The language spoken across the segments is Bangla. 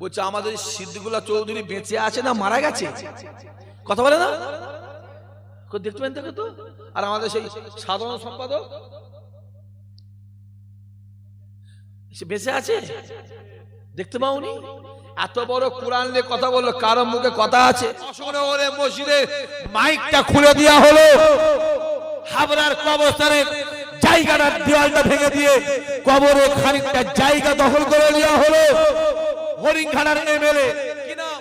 বলছে আমাদের সিদ্দিকুল্লাহ চৌধুরী বেঁচে আছে না মারা গেছে? কথা বলে না, দেখতে পেন দেখো তো। আর আমাদের সেই সাধারণ সম্পাদক সে বেঁচে আছে, দেখতে পাওনি? এত বড় কোরআন নিয়ে কথা বললো, কারো মুখে কথা আছে? মসজিদে মাইকটা খুলে দেওয়া হলো, হাবড়ার কবরস্থানের জায়গাটার দেওয়ালটা ভেঙে দিয়ে কবরে খানিকটা জায়গা দখল করে নেওয়া হলো। হরিণঘাটার এমএলএ কি নাম?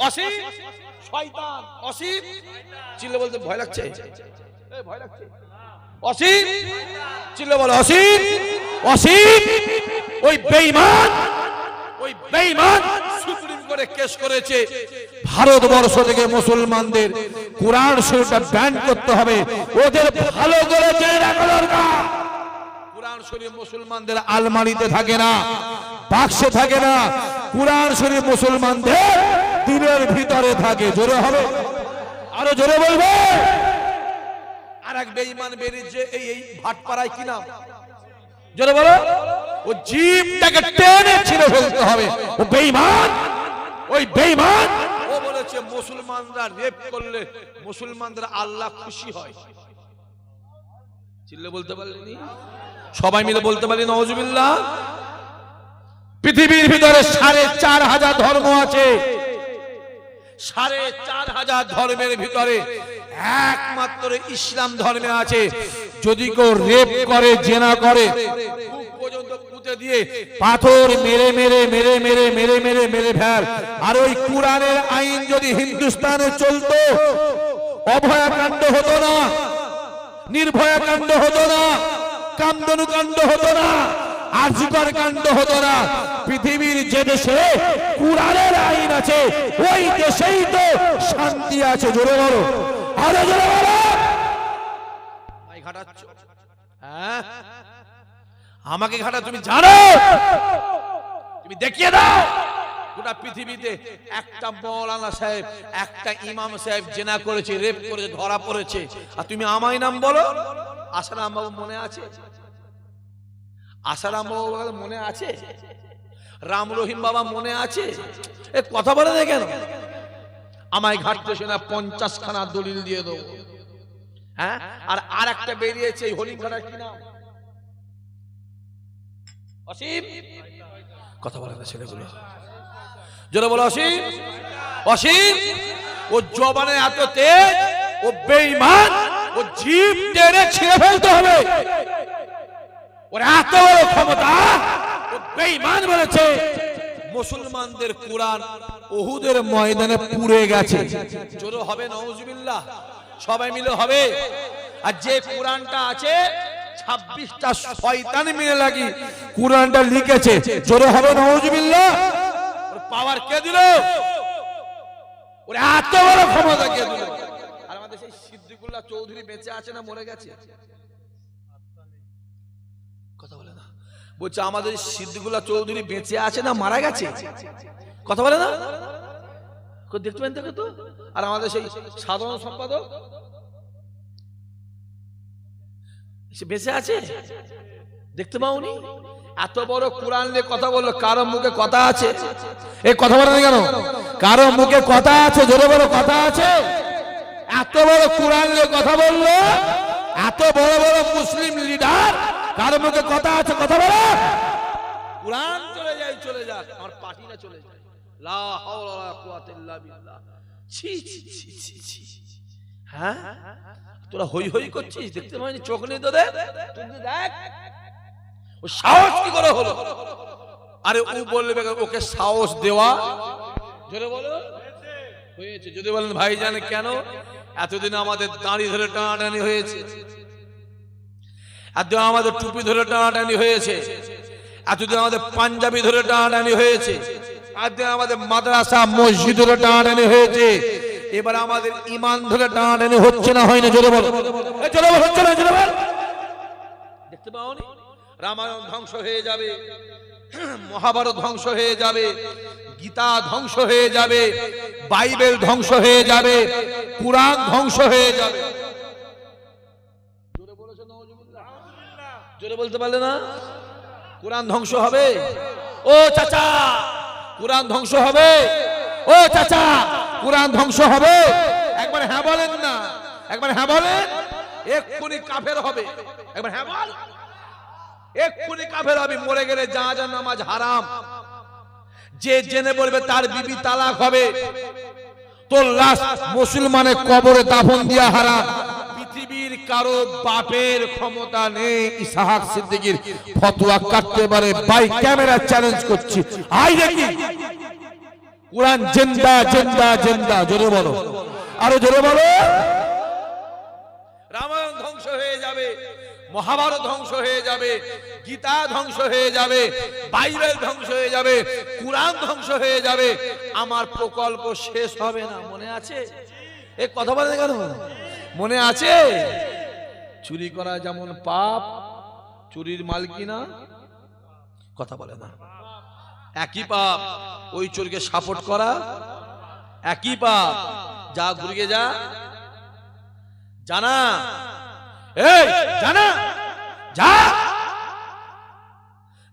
অসীম শয়তান, অসীম চিল্লে বলতে ভয় লাগছে, ভয় লাগছে। অসীম চিল্লে বলে অসীম, অসীম ওই বেঈমান, ওই বেঈমান সুপ্রিম কোর্টে কেস করেছে ভারতবর্ষ থেকে মুসলমানদের কোরআন শরীফটা ব্যান করতে হবে। ওদের ভালো করে জেনে রাখা দরকার, কোরআন শরীফ মুসলমানদের আলমারিতে থাকে না, বাক্সে থাকে না, কোরআন শরীফ মুসলমানদের দিলের ভিতরে থাকে। জোরে হবে, আরো জোরে বলবে। আর এক বেঈমান বেরিয়েছে এই ভাটপাড়ায়, কি নাম? জোরে বলো। ও জিভটাকে টেনে ছিঁড়ে ফেলতে হবে। ও বেঈমান, ওই বেঈমান ও বলেছে মুসলমানরা রেপ করলে মুসলমানদের আল্লাহ খুশি হয়। চিল্লে বলতে পারলেনি? সবাই মিলে বলতে পারলেন নাউজুবিল্লাহ। পৃথিবীর ভিতরে ৪,৫০০ ধর্ম আছে, ৪,৫০০ ধর্মের ভিতরে একমাত্র ইসলাম ধর্মে আছে যদি কেউ রেপ করে, জেনা করে, পর্যন্ত পুঁতে দিয়ে পাথর মেরে মেরে মেরে মেরে মেরে মেরে মেরে ফেল। আর ওই কোরআনের আইন যদি হিন্দুস্তানে চলতো, অভয়াকাণ্ড হতো না, নির্ভয়া কাণ্ড হতো না, কামদনু কাণ্ড হতো না, আরজিকর কাণ্ড হতো না। পৃথিবীর যে দেশে কোরআনের আইন আছে ওই দেশেই তো শান্তি আছে। জোরে বলো, আরো জোরে বলো। ভাই ঘাটাচ্ছ, হ্যাঁ আমাকে ঘাটা, তুমি জানো, তুমি দেখিয়ে দাও গোটা পৃথিবীতে একটা মৌলানা সাহেব, একটা ইমাম সাহেব জেনা করেছে, রেপ করেছে, ধরা পড়েছে, আর তুমি আমায় নাম বলো? আসারাম বাবু মনে আছে? আসারাম বাবু মনে আছে? রাম রহিম বাবা মনে আছে? এ কথা বলে না কেন? আমায় ঘাটতেছে না, 50 খানা দলিল দিয়ে দেবো। হ্যাঁ, আর একটা বেরিয়েছে হরিণঘাটার, কি নাম? অসীম। কথা বলে না ছেলেগুলো, জোরে বলো অসীম। অসীম ও জবানে এত তেজ, ও বেঈমান, ও জিভ টেনে ছিঁড়ে ফেলতে হবে। ওর এত বড় ক্ষমতা, ও বেঈমান বলেছে মুসলমানদের কোরআন উহুদের ময়দানে পুড়ে গেছে। জোরে হবে নাউজুবিল্লাহ, সবাই মিলে হবে। আর যে কোরআনটা আছে 26টা শয়তান মিলে লাগি কোরআনটা লিখেছে। জোরে হবে নাউজুবিল্লাহ। ওর পাওয়ার কে দিল? ওর এত বড় ক্ষমতা কে দিল? আর আমাদের সেই সিদ্দিকুল্লাহ চৌধুরী বেঁচে আছে না মরে গেছে? কথা বলে না। বলছে আমাদের সিদ্দিকুল্লাহ চৌধুরী বেঁচে আছে না মারা গেছে? কথা বলে না, দেখতে পেন দেখো তো। আর আমাদের সেই সাধারণ সম্পাদক সে বেঁচে আছে, দেখতে পাওনি? এত বড় কোরআন নিয়ে কথা বললো, কারো মুখে কথা আছে? এই কথা বলে না কেন? কারো মুখে কথা আছে? জোরে বড় কথা আছে? এত বড় কোরআন নিয়ে কথা বললো, এত বড় বড় মুসলিম লিডার, কারো মুখে কথা আছে? কথা বলো। কোরআন চলে যায়, চলে যাক, আমার পার্টি না চলে যায়। লা হাওলা ওয়ালা কুওয়াতা ইল্লা বিল্লাহ। ছি ছি ছি ছি ছি। হ্যাঁ, তোরা হই হই করছিস, দেখতে পাইনি? চোখ নেই তোদের? তুই দেখ ও সাহস কি করে হলো? আরে ও বলবে ওকে সাহস দেওয়া, জোরে বলো, হয়েছে। যদি বলেন ভাই জানে কেন এতদিন আমাদের দাড়ি ধরে টানাটানি হয়েছে, এতদিন আমাদের টুপি ধরে টানাটানি হয়েছে, এতদিন আমাদের পাঞ্জাবি ধরে টানাটানি হয়েছে, এতদিন আমাদের মাদ্রাসা মসজিদ ধরে টানাটানি হয়েছে, এবার আমাদের ঈমান ধরে টানাটানি হচ্ছে না? হয় না? জোরে বল, জোরে বল, হচ্ছে না? জোরে বল। দেখতে পাওনি? রামায়ণ ধ্বংস হয়ে যাবে, মহাভারত ধ্বংস হয়ে যাবে, গীতা ধ্বংস হয়ে যাবে, বাইবেল ধ্বংস হয়ে যাবে, কুরআন ধ্বংস হয়ে যাবে। জোরে বলেছে নাউজুবিল্লাহ, জোরে বলতে পারলে না? কুরআন ধ্বংস হবে। ও চাচা কোরআন ধ্বংস হবে, ও চাচা কোরআন ধ্বংস হবে। একবার হ্যাঁ বলেন না, একবার হ্যাঁ বলেন। এক্ষুনি কাফের হবে, একবার হ্যাঁ বল। এক্ষুনি কাফের হবে, মরে গেলে জানাজা নামাজ হারাম। যে জেনে বলবে তার বিবি তালাক হবে, তোর লাশ মুসলমানের কবরে দাফন দিয়া হারাম। পৃথিবীর কারো বাপের ক্ষমতা নেই ইসহাক সিদ্দিকীর ফতোয়া কাটতে পারে। বাই ক্যামেরা চ্যালেঞ্জ করছি, আই দেখি কোরআন জিন্দা জিন্দা জিন্দা। জোরে বলো, আরো জোরে বলো। রামায়ণ ধ্বংস হয়ে যাবে, মহাভারত ধ্বংস হয়ে যাবে, গীতা ধ্বংস হয়ে যাবে, বাইবেল ধ্বংস হয়ে যাবে, কোরআন ধ্বংস হয়ে যাবে, আমার প্রকল্প শেষ হবে না। মনে আছে? এ কথা বলে কেন? মনে আছে? চুরি করা যেমন পাপ, চুরির মালকিনা কথা বলে না, একই পাপ। ওই চোরকে সাপোর্ট করা একই পাপ। যা ঘুরিয়ে যা, জানা এই জানা, যা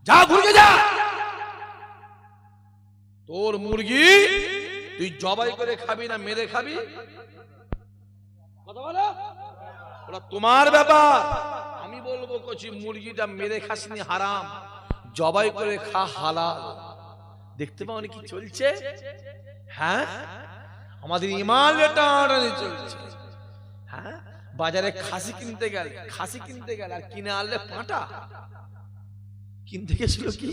যা ঘুরিয়ে যা। তোর মুরগি তুই জবাই করে খাবি না মেরে খাবি? কথা বলো, ওটা তোমার ব্যাপার। আমি বলবো কচি মুরগিটা মেরে খাসনি হারাম, জবাই করে খা হালাল। দেখতে পাও কি চলছে? হ্যাঁ, আমাদের ইমান টানাটানি চলছে। হ্যাঁ, বাজারে খাসি কিনতে গেল আর কিনে আনলে পাঁটা। কিনতে গেছিল কি?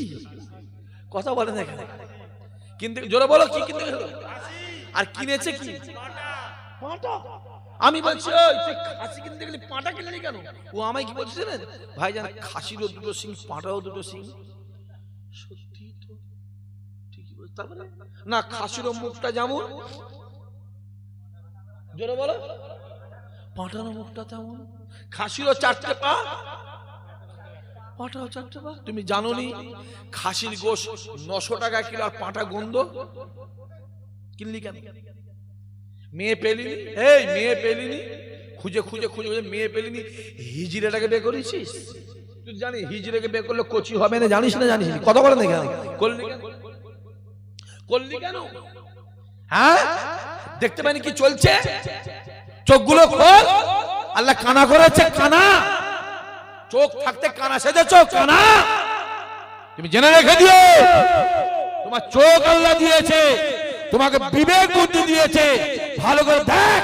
কথা বলে না এখানে। কিনতে জোরে বলো, কি কিনতে গেল? আর কিনেছে কি? পাঁটা। আমি বলছি তুই খাসি কিনতে গেলি পাঁটা কিনলি কেন? ও আমায় কি বলছে জানেন ভাই, জান খাসিরও দুটো সিং, পাঁটাও দুটো সিং। সত্যি তো, ঠিকই বলছে। তারপরে না, খাসিরও মুখটা যেমন, জোরে বলো, পাঁটারও মুখটা তেমন। খাসিরও চারটে পা, পাঁটাও চারটে পা। তুমি জানো নি খাসির গোশ 900 টাকা কিলো আর পাঁটা গন্ধ? কিনলি কেন? মেয়ে পেলিনি, এই মেয়ে পেলিনি, খুঁজে খুঁজে খুঁজে খুঁজে মেয়ে পেলিনি, হিজড়েটাকে বের করেছিস। তুই জানিস হিজড়েকে বের করলে কচি হবে না? জানিস না? জানিস না? কথা বলে না কেন? করলি কেন? করলি কেন? হ্যাঁ, দেখতে পাইনি কি চলছে? চোখগুলো খোল। আল্লাহ কানা করেছে, কানা। চোখ থাকতে কানা সেজেছ, কানা। তুমি জেনে রেখে দিও, তোমার চোখ আল্লাহ দিয়েছে, তোমাকে বিবেক বুদ্ধি দিয়েছে, ভালো করে দেখ।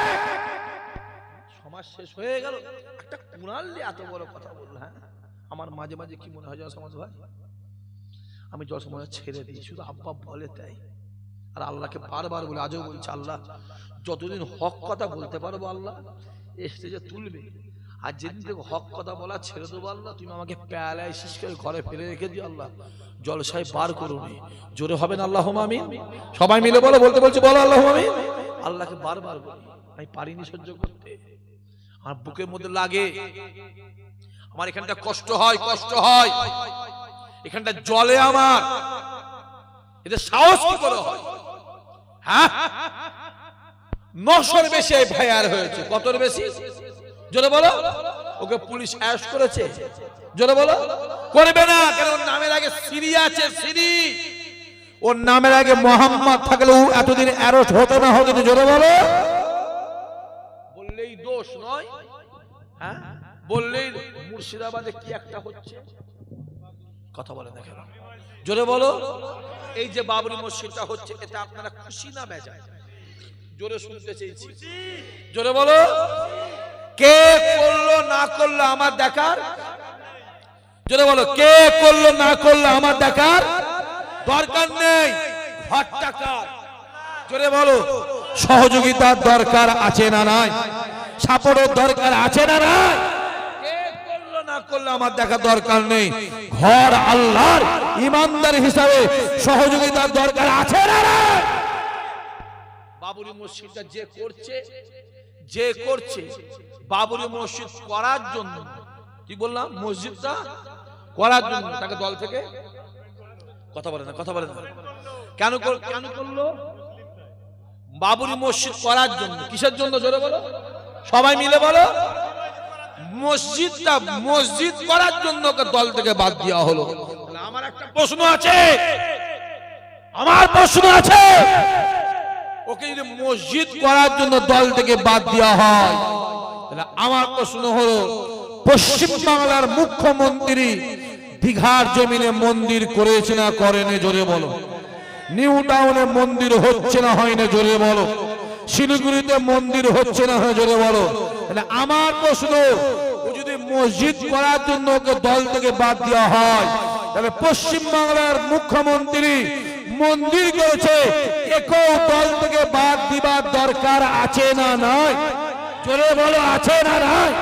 সমাজ শেষ হয়ে গেল। একটা কুড়াল নিয়ে এত বড় কথা বলল। হ্যাঁ, আমার মাঝে মাঝে কি মনে হয় সমাজ ভাই, আমি জল সমাজ ছেড়ে দিই, শুধু আব্বা বলে তাই। আর আল্লাহকে বারবার বলে, আজও বলছে, আল্লাহ যতদিন হক কথা বলতে পারবো আল্লাহ স্টেজে তুলবে, আর যেদিন থেকে হক কথা বলা ছেড়ে দেবো আল্লাহ, তুমি আমাকে প্যালাইসিস করে ঘরে ফেলে রেখে দিও আল্লাহ, জলসায় বার করো নি। জোরে হবে না আল্লাহুম্মা আমিন? সবাই মিলে বলো, বলতে বলছে বলো আল্লাহুম্মা আমিন। আল্লাহকে বারবার বলি, আমি পারিনি সহ্য করতে, আমার বুকের মধ্যে লাগে, আমার এখানটা কষ্ট হয়, কষ্ট হয়, এখানটা জলে আমার, এদের সাহস কি করে হয়? হ্যাঁ, 900-র বেশি এফআইআর হয়েছে। কতর বেশি? জোরে বলো। ওকে পুলিশ অ্যারেস্ট করেছে? জোরে বলো। করবে না, কারণ ওর নামের আগে সিরি আছে, সিরি। ওর নামের আগে মোহাম্মদ থাকলে ও এতদিন অ্যারেস্ট হতো না, হতো। জোরে বলো। বললেই দোষ নয়। হ্যাঁ, বললেই মুর্শিদাবাদে কি একটা হচ্ছে, কথা বলে না কেন? জোরে বলো। এই যে বাবরি মসজিদটা হচ্ছে, এটা আপনারা খুশি না বেজায়? জোরে শুনতে চেয়েছি, জোরে বলো। কে করলো না করলো আমার দেখার, জোরে বলো, কে করলো না করলো আমার দেখার দরকার নেই। ঘরটা কার? জোরে বলো। সহযোগিতার দরকার আছে না নাই? সাপোর্টের দরকার আছে না নাই? কে করলো না করলো আমার দেখা দরকার নেই। ঘর আল্লাহর, ইমানদার হিসাবে সহযোগিতার দরকার আছে না নাই? বাবরি মসজিদটা যে করছে বাবরি মসজিদ করার জন্য, কি বললাম, মসজিদটা করার জন্য তাকে দল থেকে, কথা বলে না, কথা বলে না, কেন করলো? বাবরি মসজিদ করার জন্য। কিসের জন্য? জোরে বলো, সবাই মিলে বলো। মসজিদ করার জন্য দল থেকে বাদ দেওয়া হলো। আমার একটা প্রশ্ন আছে, আমার প্রশ্ন আছে, ওকে যদি মসজিদ করার জন্য দল থেকে বাদ দেওয়া হয়, তাহলে আমার প্রশ্ন হলো পশ্চিম বাংলার মুখ্যমন্ত্রী দীঘার জমিনে মন্দির করেছে না করেনি জোরে বলো? নিউ টাউনে মন্দির হচ্ছে না হয় না জোরে বলো? শিলিগুড়িতে মন্দির হচ্ছে না হয় জোরে বলো? তাহলে আমার প্রশ্ন, ও যদি মসজিদ করার জন্য ওকে দল থেকে বাদ দেওয়া হয়, তাহলে পশ্চিম বাংলার মুখ্যমন্ত্রী মন্দির করেছে, একেও দল থেকে বাদ দিবার দরকার আছে না নয়? জোরে বলো, আছে না নয়?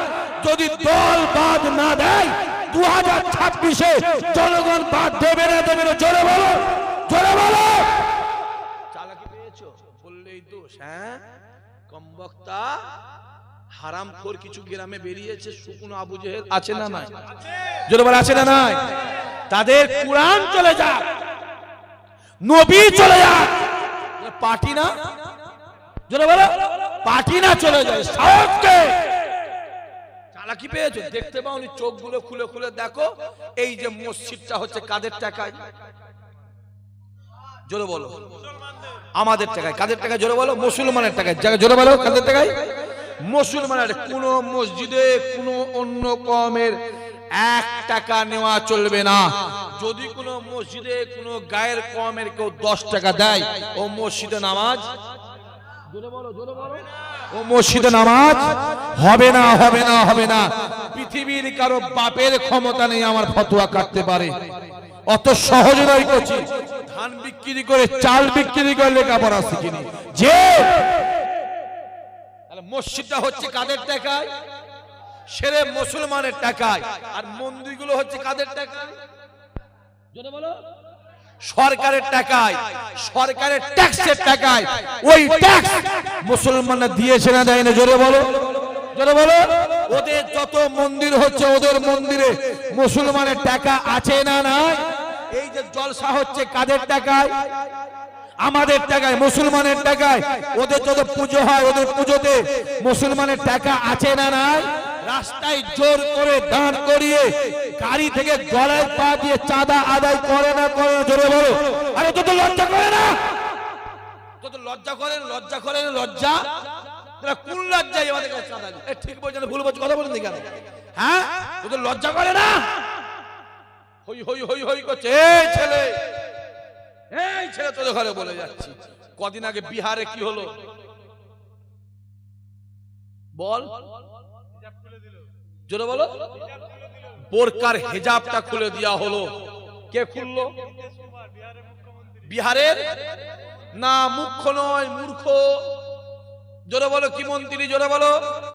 যদি দল বাদ না দেয় 2026-এ জনগণ বাদ দেবে না দেবে না? জোরে বলো, জোরে বলো। চালাকি পেয়েছো বললেই দোষ? হ্যাঁ, কম বক্তা হারামখোর কিছু গ্রামে বেরিয়েছে, শুকনো আবু জেহেল আছে না নাই? জোরে বলো, আছে না নাই? তাদের কুরআন চলে যাক, নবী চলে যাক, পার্টি না, জোরে বলো, পার্টি না চলে যায়, সাহসকে চালাকি পেয়েছো? দেখতে পাওনি? চোখগুলো খুলে খুলে দেখো, এই যে মসজিদটা হচ্ছে কাদের টাকায়? জোরে বলো, আমাদের টাকায়। কাদের টাকায়? জোরে বলো, মুসলমানের টাকায়। জোরে বলো, কাদের টাকায়? মুসলমানের। কোন মসজিদে কোন অন্য কওমের 1 টাকা নেওয়া চলবে না। যদি কোন মসজিদে কোন গায়ের কওমের কেউ 10 টাকা দেয়, ও মসজিদে নামাজ, জোরে বলো, জোরে বলো, ও মসজিদে নামাজ হবে না, হবে না, হবে না। পৃথিবীর কারো বাপের ক্ষমতা নেই আমার ফতোয়া কাটতে পারে, অত সহজ নয়। করছি ধান বিক্রি করে, চাল বিক্রি করে লেখাপড়া শিখিনি। যে মসজিদটা হচ্ছে কাদের টাকায়? সেরে মুসলমানের টাকায়। আর মন্দিরগুলো হচ্ছে কাদের টাকায়? জোরে বলো, সরকারের টাকায়, সরকারের ট্যাক্সের টাকায়। ওই ট্যাক্স মুসলমানরা দিয়েছে না দেয় না? জোরে বলো, জোরে বলো। ওদের যত মন্দির হচ্ছে, ওদের মন্দিরে মুসলমানের টাকা আছে না নাই? এই যে জলসা হচ্ছে কাদের টাকায়? আমাদের টাকায়, মুসলমানের টাকায়। ওদের যত পুজো হয়, ওদের পুজোতে মুসলমানের টাকা আছে না নাই? রাস্তায় জোর করে দাঁড় করিয়ে গাড়ি থেকে গলায় পা দিয়ে চাঁদা আদায় করে না করে? জোরে বলো। আরে তো লজ্জা করে না? তো লজ্জা করেন, লজ্জা করেন, লজ্জা? কোন লজ্জায় আমাদের কাছে চাঁদা? ঠিক বলছেন, ভুল বলছেন, কথা বলেন কেন? হ্যাঁ, তোদের লজ্জা করে না? হই হই হই হই করছে, এই ছেলে, এই ছেলে তোদের ঘরে বলে যাচ্ছি। কদিন আগে বিহারে কি হলো বল? জোরে বলো। বোরকার হিজাবটা খুলে দেওয়া হলো। কে খুললো? বিহারের না মুখ্য নয়, মূর্খ। জোরে বলো, কি মন্ত্রী? জোরে বলো।